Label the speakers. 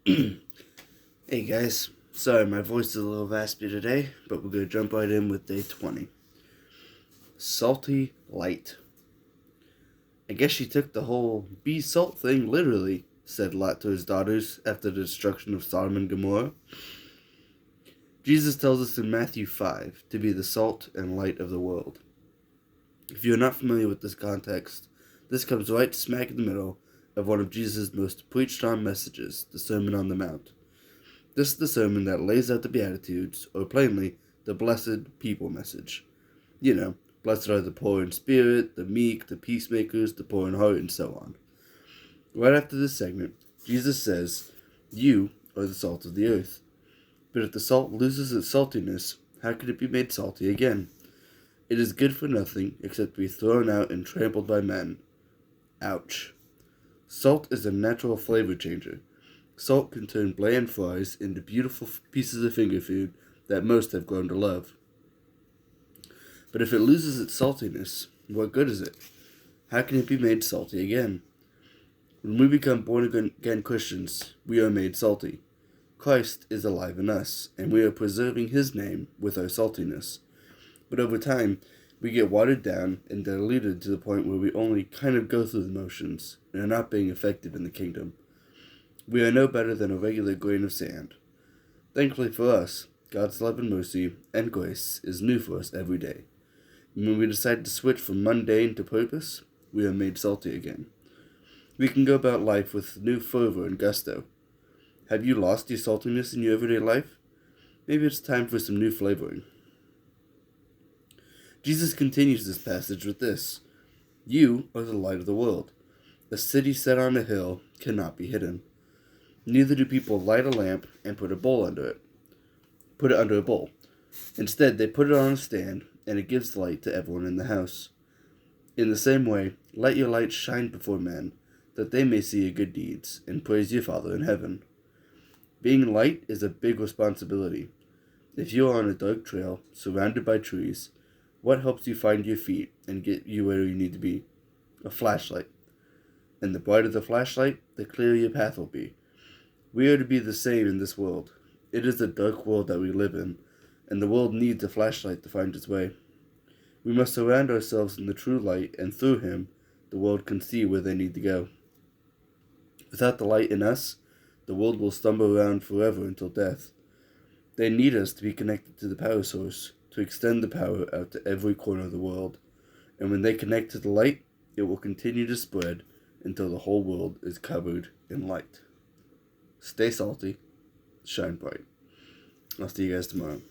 Speaker 1: Hey guys, sorry my voice is a little raspy today, but we're going to jump right in with day 20. Salty light. I guess she took the whole be salt thing literally, said Lot to his daughters after the destruction of Sodom and Gomorrah. Jesus tells us in Matthew 5 to be the salt and light of the world. If you're not familiar with this context, this comes right smack in the middle of one of Jesus' most preached on messages, the Sermon on the Mount. This is the sermon that lays out the Beatitudes, or plainly, the blessed people message. You know, blessed are the poor in spirit, the meek, the peacemakers, the poor in heart, and so on. Right after this segment, Jesus says, "You are the salt of the earth. But if the salt loses its saltiness, how can it be made salty again? It is good for nothing except to be thrown out and trampled by men." Ouch. Salt is a natural flavor changer. Salt can turn bland fries into beautiful pieces of finger food that most have grown to love. But if it loses its saltiness, what good is it? How can it be made salty again? When we become born again Christians, we are made salty. Christ is alive in us, and we are preserving his name with our saltiness. But over time, we get watered down and diluted to the point where we only kind of go through the motions and are not being effective in the kingdom. We are no better than a regular grain of sand. Thankfully for us, God's love and mercy and grace is new for us every day. And when we decide to switch from mundane to purpose, we are made salty again. We can go about life with new fervor and gusto. Have you lost your saltiness in your everyday life? Maybe it's time for some new flavoring. Jesus continues this passage with this: "You are the light of the world. A city set on a hill cannot be hidden. Neither do people light a lamp and put it under a bowl. Instead, they put it on a stand, and it gives light to everyone in the house. In the same way, let your light shine before men, that they may see your good deeds and praise your Father in heaven." Being light is a big responsibility. If you are on a dark trail, surrounded by trees, what helps you find your feet and get you where you need to be? A flashlight. And the brighter the flashlight, the clearer your path will be. We are to be the same in this world. It is a dark world that we live in, and the world needs a flashlight to find its way. We must surround ourselves in the true light, and through him, the world can see where they need to go. Without the light in us, the world will stumble around forever until death. They need us to be connected to the power source, to extend the power out to every corner of the world. And when they connect to the light, it will continue to spread until the whole world is covered in light. Stay salty, shine bright. I'll see you guys tomorrow.